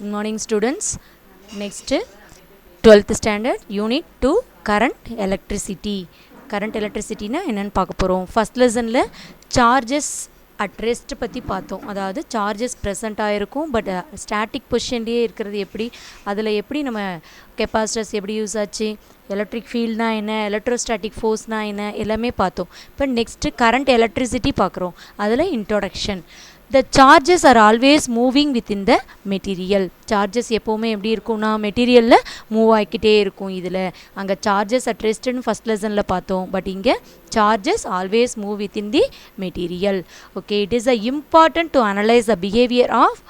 Good morning students. Next 12th standard unit 2 current electricity. Current electricity na என்னன்னு பார்க்க போறோம். First lessonல charges at rest பற்றி பார்த்தோம். அதாவது சார்ஜஸ் ப்ரெசென்ட் ஆகிருக்கும் பட் ஸ்டாட்டிக் பொசிஷன்லேயே இருக்கிறது எப்படி, அதில் எப்படி நம்ம கெப்பாசிட்டர்ஸ் எப்படி யூஸ் ஆச்சு, எலக்ட்ரிக் ஃபீல்ட்னா என்ன, எலக்ட்ரோஸ்டாட்டிக் ஃபோர்ஸ்னா என்ன, எல்லாமே பார்த்தோம். இப்போ நெக்ஸ்ட்டு கரண்ட் எலக்ட்ரிசிட்டி பார்க்குறோம். அதில் introduction. The charges are always moving within the material. Charges எப்போவுமே எப்படி இருக்கும்னா மெட்டீரியலில் மூவ் ஆகிக்கிட்டே இருக்கும். இதில் அங்கே சார்ஜஸ் அட் ரெஸ்ட்னு ஃபஸ்ட் லெசனில் பார்த்தோம். பட் இங்கே charges always move within the material. Okay, it is a important to analyse the behaviour of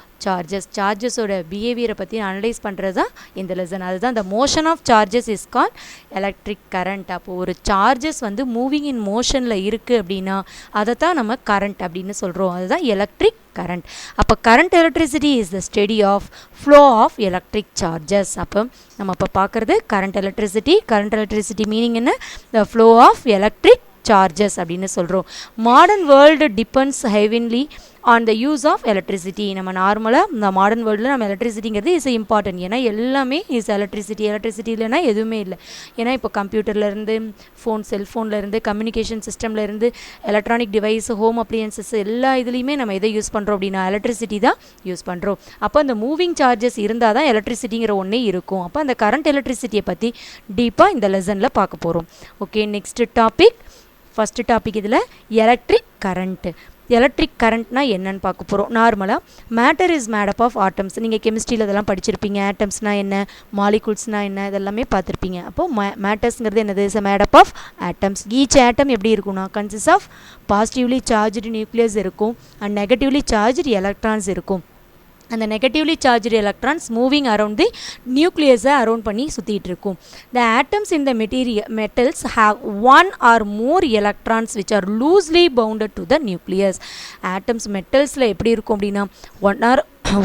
சார்ஜஸோட பிஹேவியரை பற்றி அனலைஸ் பண்ணுறது தான் இந்த லெசன். அதுதான் the motion of charges is called electric current. அப்போது ஒரு சார்ஜஸ் வந்து மூவிங் இன் மோஷனில் இருக்குது அப்படின்னா அதை தான் நம்ம கரண்ட் அப்படின்னு சொல்கிறோம். அதுதான் எலக்ட்ரிக் கரண்ட். அப்போ current electricity is the study of flow of electric charges. அப்போ நம்ம இப்போ பார்க்குறது கரண்ட் எலக்ட்ரிசிட்டி மீனிங் என்ன, the flow of electric charges அப்படின்னு சொல்கிறோம். Modern world depends heavily on the use of electricity. நம்ம நார்மலாக இந்த மாடர்ன் வேர்ல்டில் நம்ம எலக்ட்ரிசிட்டிங்கிறது இஸ் இம்பார்ட்டன்ட். ஏன்னா எல்லாமே இஸ் எலக்ட்ரிசிட்டி இல்லைன்னா எதுவுமே இல்லை. ஏன்னா இப்போ கம்ப்யூட்டர்லேருந்து செல்ஃபோன்லேருந்து கம்யூனிகேஷன் சிஸ்டம்லேருந்து எலக்ட்ரானிக் டிவைஸ், ஹோம் அப்ளையன்சஸ் எல்லா இதுலேயுமே நம்ம எதை யூஸ் பண்ணுறோம் அப்படின்னா எலக்ட்ரிசிட்டி தான் யூஸ் பண்ணுறோம். அப்போ அந்த மூவிங் சார்ஜஸ் இருந்தால் தான் எலக்ட்ரிசிட்டிங்கிற ஒன்றே இருக்கும். அப்போ அந்த கரண்ட் எலக்ட்ரிசிட்டியை பற்றி டீப்பாக இந்த லெசனில் பார்க்க போகிறோம். Okay, next topic, first topic இதில் எலக்ட்ரிக் கரண்ட்டு. எலக்ட்ரிக் கரண்ட்னா என்னன்னு பார்க்க போகிறோம். நார்மலாக matter is made up of atoms. நீங்கள் கெமிஸ்ட்ரியில் இதெல்லாம் படிச்சிருப்பீங்க. ஆட்டம்ஸ்னால் என்ன, மாலிகூல்ஸ்னால் என்ன, இதெல்லாமே பார்த்துருப்பீங்க. அப்போது மேட்டர்ஸ்ங்கிறது என்னது, is made up of atoms. Each atom எப்படி இருக்கும்னா consist of positively charged nucleus இருக்கும் அண்ட் நெகட்டிவ்லி சார்ஜ்டு எலக்ட்ரான்ஸ் இருக்கும். அந்த negatively charged electrons moving around the நியூக்ளியஸை அரவுண்ட் பண்ணி சுற்றிட்டு இருக்கும். The atoms in the metals have one or more electrons which are loosely bounded to the nucleus. Atoms மெட்டல்ஸில் எப்படி இருக்கும் அப்படின்னா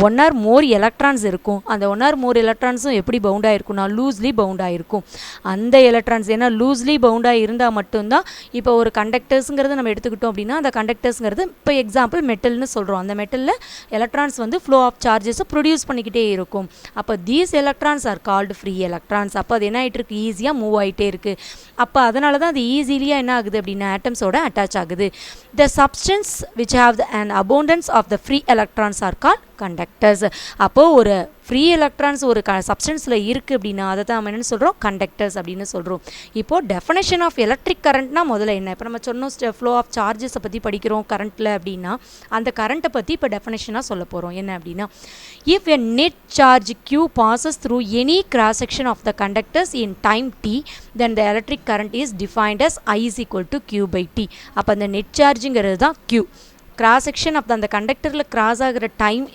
ஒன் ஆர் மோர் எலக்ட்ரான்ஸ் இருக்கும். அந்த ஒன் ஆர் மோர் எலக்ட்ரான்ஸும் எப்படி பவுண்டாக இருக்கும்னா லூஸ்லி பவுண்டாக இருக்கும். அந்த எலக்ட்ரான்ஸ் ஏன்னா லூஸ்லி பவுண்டாக இருந்தால் மட்டும்தான், இப்போ ஒரு கண்டக்டர்ஸுங்கிறது நம்ம எடுத்துக்கிட்டோம் அப்படின்னா அந்த கண்டக்டர்ஸுங்கிறது இப்போ எக்ஸாம்பிள் மெட்டல்னு சொல்கிறோம். அந்த மெட்டலில் எலக்ட்ரான்ஸ் வந்து ஃப்ளோ ஆஃப் சார்ஜஸை ப்ரொடியூஸ் பண்ணிக்கிட்டே இருக்கும். அப்போ these electrons are called free electrons. அப்போ அது என்ன ஆகிட்டு இருக்குது, ஈஸியாக மூவ் ஆகிட்டே இருக்குது. அப்போ அதனால தான் அது ஈஸிலியாக என்ன ஆகுது அப்படின்னா ஆட்டம்ஸோட அட்டாச் ஆகுது. The substance which have an abundance of the free electrons are called conductors. அப்போது ஒரு ஃப்ரீ எலக்ட்ரான்ஸ் ஒரு சப்ஸ்டன்ஸில் இருக்குது அப்படின்னா அதை தான் நம்ம என்னென்னு சொல்கிறோம், கண்டக்டர்ஸ் அப்படின்னு சொல்கிறோம். இப்போது டெஃபனேஷன் ஆஃப் எலக்ட்ரிக் கரண்ட்னா முதல்ல என்ன, இப்போ நம்ம சொன்னோம் ஃப்ளோ ஆஃப் சார்ஜஸை பற்றி படிக்கிறோம் கரண்ட்டில் அப்படின்னா அந்த கரண்ட்டை பற்றி இப்போ டெஃபனேஷனாக சொல்ல போகிறோம். என்ன அப்படின்னா, if a net charge Q passes through any cross section of the conductors in time t, then the electric current is defined as I is equal to Q by T. அப்போ அந்த நெட் சார்ஜுங்கிறது தான் Q. Cross section of அந்த கண்டக்டரில் cross ஆகிற time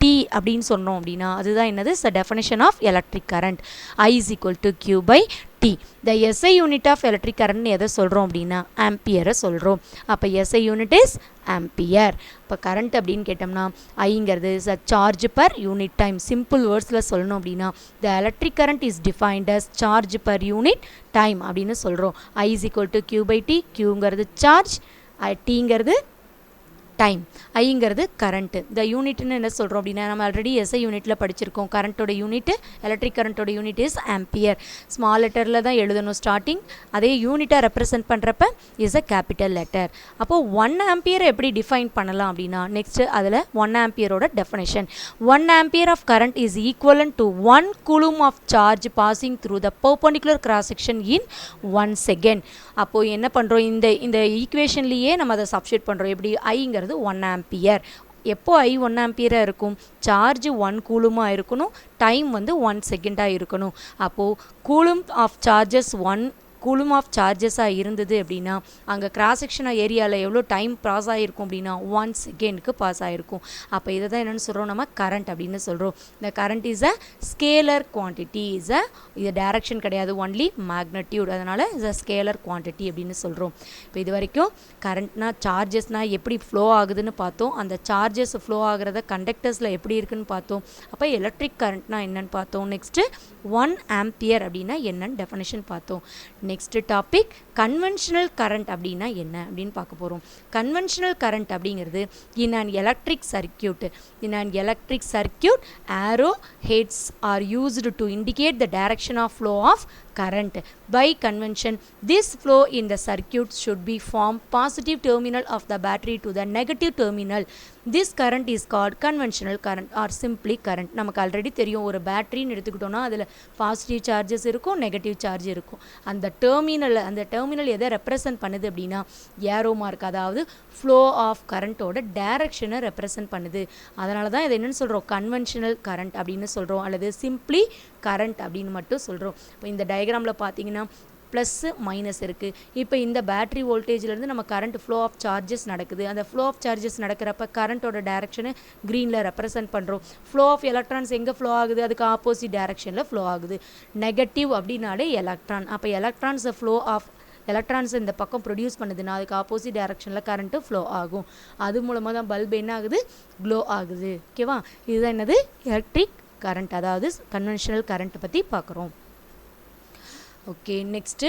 T அப்படின்னு சொன்னோம் அப்படின்னா அதுதான் என்னது, definition of electric current. I is equal to Q by T. The SI unit of electric current எதை சொல்கிறோம் அப்படின்னா ஆம்பியரை சொல்கிறோம். அப்போ SI unit is ஆம்பியர். இப்போ கரண்ட் அப்படின்னு கேட்டோம்னா ஐங்கிறது is a charge per unit time. Simple வேர்ட்ஸில் சொல்லணும் அப்படின்னா the electric current is defined as charge per unit time அப்படின்னு சொல்கிறோம். I is equal to Q by T. Qங்கிறது சார்ஜ், Tங்கிறது டைம், ஐங்கிறது கரண்ட்டு. இந்த யூனிட்னு என்ன சொல்கிறோம் அப்படின்னா நம்ம ஆல்ரெடி எஸ்ஐ யூனிட்டில் படிச்சிருக்கோம். கரண்ட்டோட யூனிட்டு, எலக்ட்ரிக் கரண்ட்டோட யூனிட் இஸ் ஆம்பியர். ஸ்மால் லெட்டரில் தான் எழுதணும் ஸ்டார்டிங். அதே யூனிட்டாக ரெப்ரசென்ட் பண்ணுறப்ப இஸ் அ கேபிட்டல் லெட்டர். அப்போது 1 ஆம்பியரை எப்படி டிஃபைன் பண்ணலாம் அப்படின்னா நெக்ஸ்ட்டு அதில் 1 ஆம்பியரோட definition. 1 ampere of current is equivalent to 1 coulomb of charge passing through the perpendicular cross section in 1 second. அப்போது என்ன பண்ணுறோம், இந்த ஈக்குவேஷன்லேயே நம்ம அதை சப்ஸ்டிட்யூட் பண்ணுறோம். எப்படி, ஐங்கிறது 1 ஆம்பியர். எப்போ I 1 ஆம்பியராக இருக்கும், சார்ஜ் 1 கூலுமாக இருக்கணும், டைம் வந்து 1 செகண்டாக இருக்கணும். அப்போது coulomb of charges 1 coulomb of சார்ஜஸாக இருந்தது அப்படின்னா அங்கே கிராஸ் செக்ஷன் ஏரியாவில் எவ்வளோ டைம் பாஸ் ஆகிருக்கும் அப்படின்னா 1 செகண்டுக்கு பாஸ் ஆகிருக்கும். அப்போ இதை தான் என்னென்னு சொல்கிறோம், நம்ம கரண்ட் அப்படின்னு சொல்கிறோம். இந்த current is a scalar quantity, இது டைரக்ஷன் கிடையாது, ஒன்லி மேக்னட்யூட். அதனால் இஸ் அ ஸ்கேலர் குவான்டிட்டி அப்படின்னு சொல்கிறோம். இப்போ இது வரைக்கும் கரண்ட்னா சார்ஜஸ்னால் எப்படி ஃப்ளோ ஆகுதுன்னு பார்த்தோம். அந்த சார்ஜஸ் ஃப்ளோ ஆகிறத கண்டக்டர்ஸில் எப்படி இருக்குன்னு பார்த்தோம். அப்போ எலக்ட்ரிக் கரண்ட்னா என்னன்னு பார்த்தோம். நெக்ஸ்ட்டு 1 ஆம்பியர் அப்படின்னா என்னன்னு டெஃபனிஷன் பார்த்தோம். நெக்ஸ்ட் டாபிக் கன்வென்ஷனல் கரண்ட் அப்படின்னா என்ன அப்படின்னு பார்க்க போகிறோம். கன்வென்ஷனல் கரண்ட் அப்படிங்கிறது in an electric circuit arrow heads are used to indicate the direction of flow of current. By convention, this flow in the circuit should be from positive terminal of the battery to the negative terminal. This current is called conventional current or simply current. நமக்கு already தெரியும், ஒரு பேட்டரின்னு எடுத்துக்கிட்டோம்னா அதில் positive charges இருக்கும், negative charge இருக்கும். அந்த terminal எதை represent பண்ணுது அப்படின்னா ஏரோ மார்க், அதாவது ஃப்ளோ ஆஃப் கரண்ட்டோட டைரக்ஷனை ரெப்ரசன்ட் பண்ணுது. அதனால தான் இதை என்னென்னு சொல்கிறோம், கன்வென்ஷனல் கரண்ட் அப்படின்னு சொல்கிறோம், அல்லது சிம்பிளி கரண்ட் அப்படின்னு மட்டும் சொல்கிறோம். இப்போ இந்த டயக்ராமில் பார்த்தீங்கன்னா ப்ளஸ்ஸு மைனஸ் இருக்குது. இப்போ இந்த பேட்டரி வோல்டேஜ்லேருந்து நம்ம கரண்ட் ஃப்ளோ ஆஃப் சார்ஜஸ் நடக்குது. அந்த ஃப்ளோ ஆஃப் சார்ஜஸ் நடக்கிறப்ப கரண்ட்டோட டைரக்ஷனை க்ரீனில் ரெப்ரசன்ட் பண்ணுறோம். ஃப்ளோ ஆஃப் எலக்ட்ரான்ஸ் எங்கே ஃப்ளோ ஆகுது, அதுக்கு ஆப்போசிட் டைரக்ஷனில் ஃப்ளோ ஆகுது. நெகட்டிவ் அப்படின்னாலே எலக்ட்ரான். அப்போ எலக்ட்ரான்ஸ் இந்த பக்கம் ப்ரொடியூஸ் பண்ணுதுன்னா அதுக்கு ஆப்போசிட் டைரக்ஷனில் கரண்ட்டு ஃப்ளோ ஆகும். அது மூலமாக தான் பல்ப் என்ன ஆகுது, க்ளோ ஆகுது. ஓகேவா, இதுதான் என்னது எலக்ட்ரிக் கரண்ட், அதாவது கன்வென்ஷனல் கரண்ட்டை பற்றி பார்க்குறோம். ஓகே, நெக்ஸ்ட்டு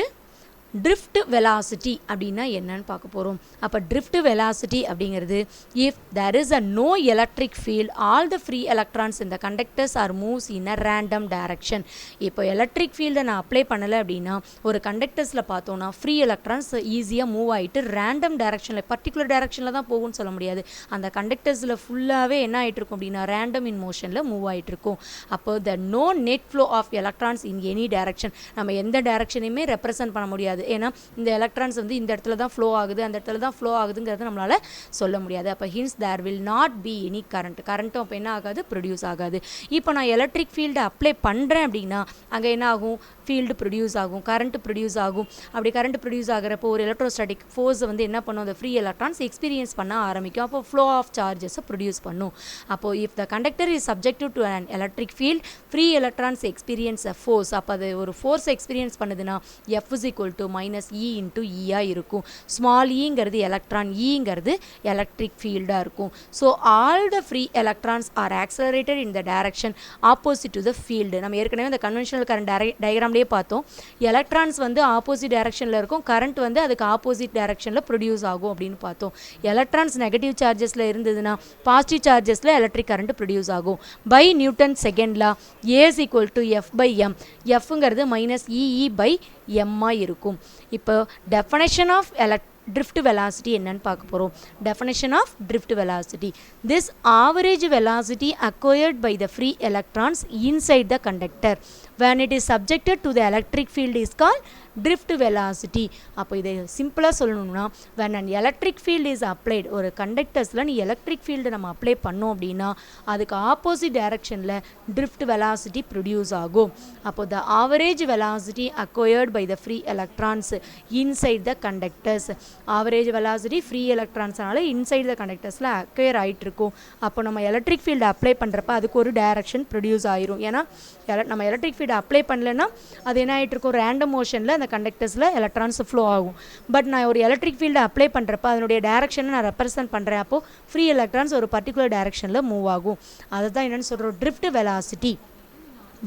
ட்ரிஃப்ட் வெலாசிட்டி அப்படின்னா என்னன்னு பார்க்க போகிறோம். அப்போ ட்ரிஃப்ட் வெலாசிட்டி அப்படிங்கிறது if there is a no electric field all the free electrons இந்த conductors are moves in a random direction. இப்போ எலக்ட்ரிக் ஃபீல்டை நான் அப்ளை பண்ணலை அப்படின்னா ஒரு கண்டக்டர்ஸில் பார்த்தோன்னா ஃப்ரீ எலக்ட்ரான்ஸ் ஈஸியாக மூவ் ஆகிட்டு ரேண்டம் டைரக்ஷனில், பர்டிகுலர் டைரக்ஷனில் தான் போகும்னு சொல்ல முடியாது. அந்த கண்டக்டர்ஸில் ஃபுல்லாகவே என்ன ஆகிட்டு இருக்கும் அப்படின்னா ரேண்டம் இன் மோஷனில் மூவ் ஆகிட்டு இருக்கும். அப்போ the no net flow of electrons in any direction, நம்ம எந்த டைரக்ஷனையுமே ரெப்ரசன்ட் பண்ண முடியாது. ஏன்னா இந்த எலக்ட்ரான்ஸ் வந்து இந்த இடத்துல தான் ஃப்ளோ ஆகுது, அந்த இடத்துல தான் ஃப்ளோ ஆகுதுங்கிறத நம்மளால் சொல்ல முடியாது. அப்போ hence there will not be any கரண்ட்டும் அப்போ என்ன ஆகாது, ப்ரொடியூஸ் ஆகாது. இப்போ நான் எலக்ட்ரிக் ஃபீல்டை அப்ளை பண்ணுறேன் அப்படின்னா அங்கே என்ன ஆகும், ஃபீல்டு ப்ரொடியூஸ் ஆகும், கரண்ட் ப்ரொடியூஸ் ஆகும். அப்படி கரண்ட் ப்ரொடியூஸ் ஆகிறப்போ ஒரு எலக்ட்ரோஸ்டாட்டிக் ஃபோர்ஸை வந்து என்ன பண்ணும், அந்த ஃப்ரீ எலக்ட்ரான்ஸ் எக்ஸ்பீரியன்ஸ் பண்ண ஆரம்பிக்கும். அப்போ ஃப்ளோ ஆஃப் சார்ஜஸை ப்ரொடியூஸ் பண்ணும். அப்போது if the conductor is subjective to an electric field free electrons experience a force. அப்போ அது ஒரு ஃபோர்ஸ் எக்ஸ்பீரியன்ஸ் பண்ணுதுன்னா F is equal to minus E into E இருக்கும். ஸ்மால் ஈங்கிறது எலக்ட்ரான், ஈங்கிறது எலக்ட்ரிக் ஃபீல்டாக இருக்கும். So all the free electrons R accelerated in the direction opposite to the field. நம்ம ஏற்கனவே இந்த conventional current டயக்ராம்லேயே பார்த்தோம். எலக்ட்ரான்ஸ் வந்து ஆப்போசிட் டைரக்ஷனில் இருக்கும், கரண்ட் வந்து அதுக்கு ஆப்போசிட் டைரக்ஷனில் ப்ரொடியூஸ் ஆகும் அப்படின்னு பார்த்தோம். எலக்ட்ரான்ஸ் நெகட்டிவ் சார்ஜஸில் இருந்ததுன்னா பாசிட்டிவ் சார்ஜஸில் எலக்ட்ரிக் கரண்ட் ப்ரொடியூஸ் ஆகும். By Newton second law A is equal to F by M, Fங்கிறது மைனஸ் EE by M இருக்கும். இப்போ definition of drift velocity என்னன்னு பார்க்க போகிறோம். definition of drift velocity, this average velocity acquired by the free electrons inside the conductor when it is subjected to the electric field is called drift velocity. அப்போ இதை சிம்பிளாக சொல்லணும்னா when an electric field is applied, ஒரு கண்டக்டர்ஸில் நீ electric field நம்ம apply பண்ணோம் அப்படின்னா அதுக்கு ஆப்போசிட் டைரக்ஷனில் drift velocity ப்ரொடியூஸ் ஆகும். அப்போ the average velocity acquired by the free electrons inside the conductors, average velocity free எலக்ட்ரான்ஸ்னால இன்சைட் த கண்டக்டர்ஸில் அக்வயர் ஆகிட்டு இருக்கும். அப்போ நம்ம எலக்ட்ரிக் ஃபீல்டு அப்ளை பண்ணுறப்ப அதுக்கு ஒரு டைரக்ஷன் ப்ரொடியூஸ் ஆயிரும். ஏன்னா நம்ம எலக்ட்ரிக் ஃபீல்டு அப்ளை பண்ணலைன்னா அது என்ன ஆகிட்டு இருக்கும், ரேண்டம் மோஷனில் அந்த கண்டக்டர்ஸில் எலக்ட்ரான்ஸ் ஃப்ளோ ஆகும். பட் நான் ஒரு எலக்ட்ரிக் ஃபீல்டு அப்ளை பண்ணுறப்ப அதனுடைய டைரக்ஷனை நான் ரெப்ரசன்ட் பண்ணுறேன். அப்போது ஃப்ரீ எலக்ட்ரான்ஸ் ஒரு பர்டிகுலர் டைரக்ஷனில் மூவ் ஆகும். அதுதான் என்னென்னு சொல்கிறோம், ட்ரிஃப்ட் வெலாசிட்டி.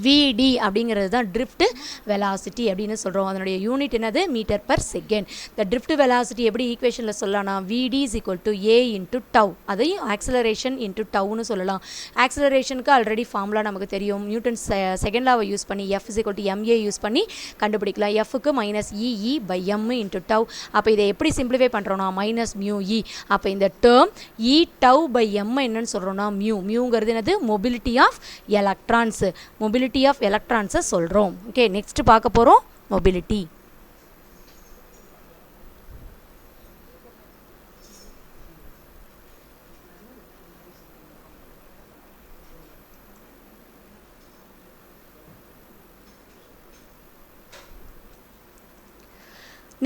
VD அப்படிங்கிறது தான் ட்ரிஃப்ட் வெலாசிட்டி அப்படின்னு சொல்கிறோம். அதனுடைய யூனிட் என்னது, மீட்டர் பர் செகண்ட். இந்த ட்ரிஃப்ட் வெலாசிட்டி எப்படி ஈக்குவேஷனில் சொல்லலாம், VD is equal to A into tau, அதையும் ஆக்சலரேஷன் இன்ட்டு டவுன்னு சொல்லலாம். ஆக்சலரேஷனுக்கு ஆல்ரெடி ஃபார்முலா நமக்கு தெரியும், நியூட்டன் செகண்ட் லாவை யூஸ் பண்ணி F is equal to MA use பண்ணி கண்டுபிடிக்கலாம். Fக்கு minus EE by M into tau. அப்போ இதை எப்படி சிம்பிளிஃபை பண்ணுறோன்னா மைனஸ் மியூ இ. அப்போ இந்த term E tau by M என்னன்னு சொல்கிறோன்னா மியூங்கிறது என்னது, mobility of electrons, mobility of எலக்ட்ரான்ஸை சொல்கிறோம். ஓகே, நெக்ஸ்ட் பார்க்க போகிறோம் mobility.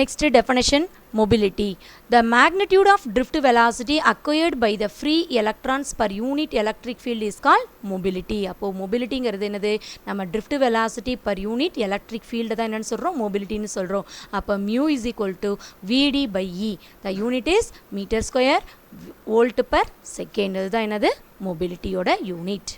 Next definition, mobility. The magnitude of drift velocity acquired by the free electrons per unit electric field is called mobility. அப்போ mobilityங்கிறது என்னது, நம்ம drift velocity per unit electric field தான் என்னன்னு சொல்கிறோம், mobilityன்னு சொல்கிறோம். அப்போ mu is equal to VD by E. The unit is meter square volt per second. இதுதான் என்னது, mobilityயோட யூனிட்.